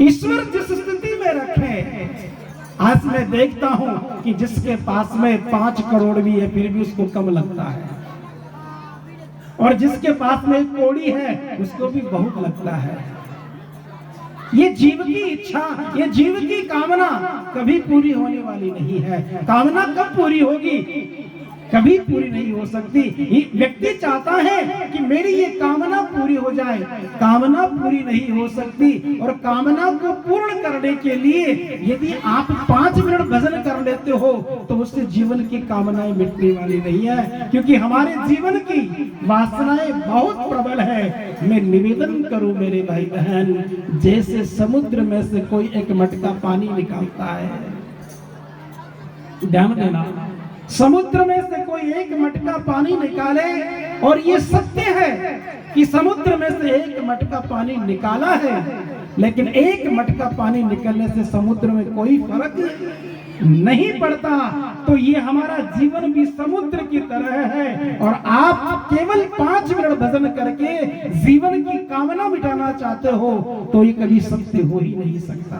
ईश्वर जिस स्थिति में रखे, आज मैं देखता हूं कि जिसके पास में 5 करोड़ भी है फिर भी उसको कम लगता है, और जिसके पास में 1 कौड़ी है उसको भी बहुत लगता है। ये जीव की इच्छा, ये जीव की कामना कभी पूरी होने वाली नहीं है। कामना कब पूरी होगी? कभी पूरी नहीं हो सकती। व्यक्ति चाहता है कि मेरी ये कामना पूरी हो जाए, कामना पूरी नहीं हो सकती। और कामना को पूर्ण करने के लिए यदि आप 5 मिनट भजन कर लेते हो तो उससे जीवन की कामनाएं मिटने वाली नहीं है, क्योंकि हमारे जीवन की वासनाएं बहुत प्रबल है। मैं निवेदन करूं मेरे भाई बहन, जैसे समुद्र में से कोई एक मटका पानी निकालता है, ध्यान देना, समुद्र में से कोई एक मटका पानी निकाले, और ये सत्य है कि समुद्र में से एक मटका पानी निकाला है, लेकिन एक मटका पानी निकलने से समुद्र में कोई फर्क नहीं पड़ता। तो ये हमारा जीवन भी समुद्र की तरह है, और आप केवल 5 मिनट भजन करके जीवन की कामना मिटाना चाहते हो तो ये कभी सत्य हो ही नहीं सकता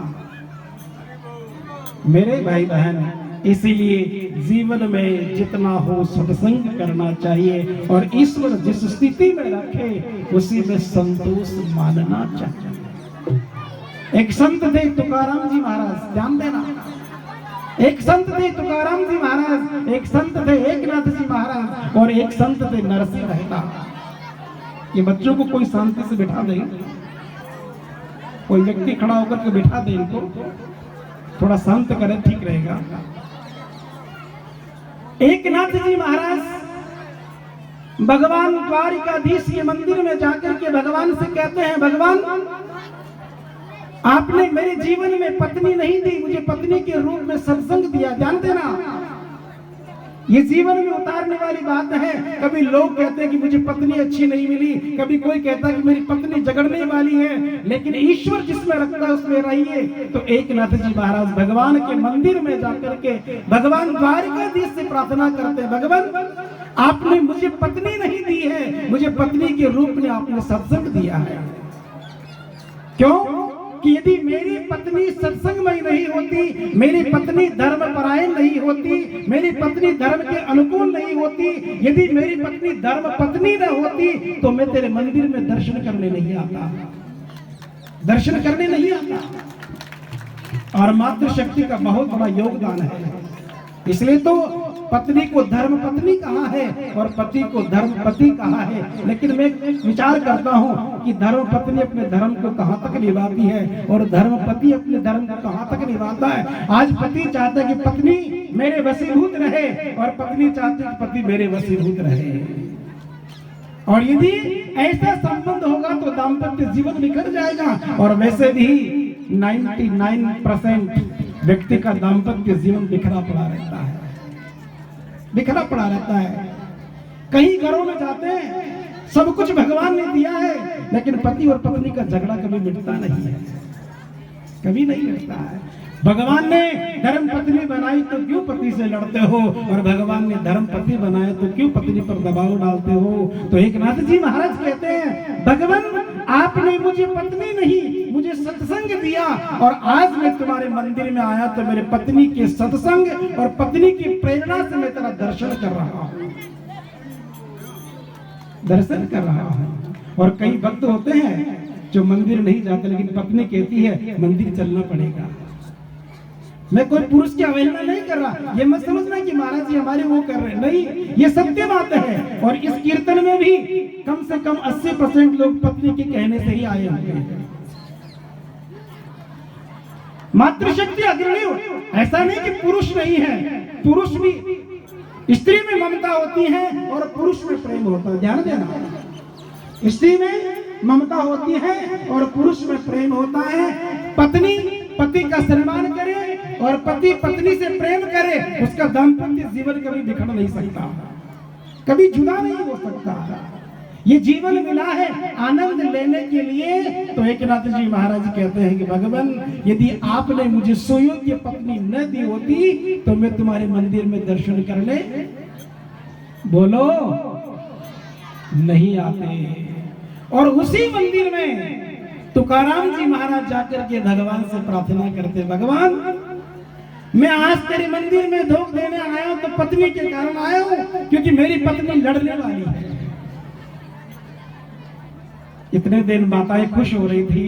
मेरे भाई बहन। इसीलिए जीवन में जितना हो सत्संग करना चाहिए, और ईश्वर जिस स्थिति में रखे उसी में संतोष मानना चाहिए। एक संत थे तुकाराम जी महाराज, ध्यान देना, एक संत थे तुकाराम जी महाराज, एक संत थे एकनाथ जी महाराज, और एक संत थे नरसिंह मेहता। ये बच्चों को कोई शांति से बिठा दे, कोई व्यक्ति खड़ा होकर के बिठा दे, इनको थोड़ा शांत करें, ठीक रहेगा। एकनाथ जी महाराज भगवान द्वारिकाधीश के मंदिर में जाकर के भगवान से कहते हैं, भगवान आपने मेरे जीवन में पत्नी नहीं दी, मुझे पत्नी के रूप में सत्संग दिया। ध्यान देना, ये जीवन में उतारने वाली बात है। कभी लोग कहते हैं कि मुझे पत्नी अच्छी नहीं मिली, कभी कोई कहता है कि मेरी पत्नी झगड़ने वाली है, लेकिन ईश्वर जिसमें रखता है उसमें रहिए। तो एकनाथ जी महाराज भगवान के मंदिर में जाकर के भगवान द्वारिकाधीश से प्रार्थना करते हैं, भगवान आपने मुझे पत्नी नहीं दी है, मुझे पत्नी के रूप में आपने सत्संग दिया है। क्यों? कि यदि मेरी पत्नी सत्संगमय नहीं होती, मेरी पत्नी धर्म परायण नहीं होती, मेरी पत्नी धर्म के अनुकूल नहीं होती, यदि मेरी पत्नी धर्म पत्नी न होती तो मैं तेरे मंदिर में दर्शन करने नहीं आता, दर्शन करने नहीं आता। और मातृशक्ति का बहुत बड़ा योगदान है। इसलिए तो पत्नी को धर्म पत्नी कहा है और पति को धर्म पति कहा है। लेकिन मैं विचार करता हूँ कि धर्म पत्नी अपने धर्म को कहाँ तक निभाती है और धर्म पति अपने धर्म को कहाँ तक निभाता है। आज पति चाहता है कि पत्नी मेरे वशीभूत रहे और पत्नी चाहती है कि पति मेरे वशीभूत रहे। और यदि ऐसा संबंध होगा तो दाम्पत्य जीवन बिखर जाएगा। और वैसे भी 99% व्यक्ति का दाम्पत्य जीवन बिखरा पड़ा रहता है, बिखरा पड़ा रहता है। कई घरों में जाते हैं, सब कुछ भगवान ने दिया है, लेकिन पति और पत्नी का झगड़ा कभी मिटता नहीं है, कभी नहीं मिटता है। भगवान ने धर्म पत्नी बनाई तो क्यों पति से लड़ते हो, और भगवान ने धर्म पति बनाया तो क्यों पत्नी पर दबाव डालते हो। तो एकनाथ जी महाराज कहते हैं, भगवान आपने मुझे पत्नी नहीं, मुझे सत्संग दिया, और आज मैं तुम्हारे मंदिर में आया तो मेरे पत्नी के सत्संग और पत्नी की प्रेरणा से मैं तेरा दर्शन कर रहा हूं, दर्शन कर रहा हूं। और कई भक्त होते हैं जो मंदिर नहीं जाते, लेकिन पत्नी कहती है मंदिर चलना पड़ेगा। मैं कोई पुरुष की अवहेलना नहीं कर रहा, ये मत समझना कि महाराज जी हमारे वो कर रहे हैं, नहीं, ये सत्य बात है। और इस कीर्तन में भी कम से कम 80% लोग पत्नी के कहने से ही आए होंगे। मातृशक्ति अग्रणी, ऐसा नहीं कि पुरुष नहीं है, पुरुष भी, स्त्री में ममता होती है और पुरुष में प्रेम होता है। ध्यान देना, स्त्री में ममता होती है और पुरुष में प्रेम होता है। पत्नी पति का सम्मान करे और पति पत्नी से प्रेम करे, उसका दाम्पत्य जीवन कभी बिखर नहीं सकता, कभी जुदा नहीं हो सकता। ये जीवन मिला है आनंद लेने के लिए। तो एकनाथ जी महाराज कहते हैं कि भगवान यदि आपने मुझे सुयोग्य पत्नी न दी होती तो मैं तुम्हारे मंदिर में दर्शन करने, बोलो, नहीं आते। और उसी मंदिर में तुकाराम जी महाराज जाकर के भगवान से प्रार्थना करते, भगवान मैं आज तेरे मंदिर में धोख देने आया हूं तो पत्नी के कारण आया हूं, क्योंकि मेरी पत्नी लड़ने वाली है। इतने दिन माताएं खुश हो रही थी।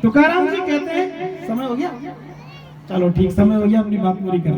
तुकाराम जी कहते हैं समय हो गया, चलो ठीक समय हो गया, अपनी बात पूरी कर।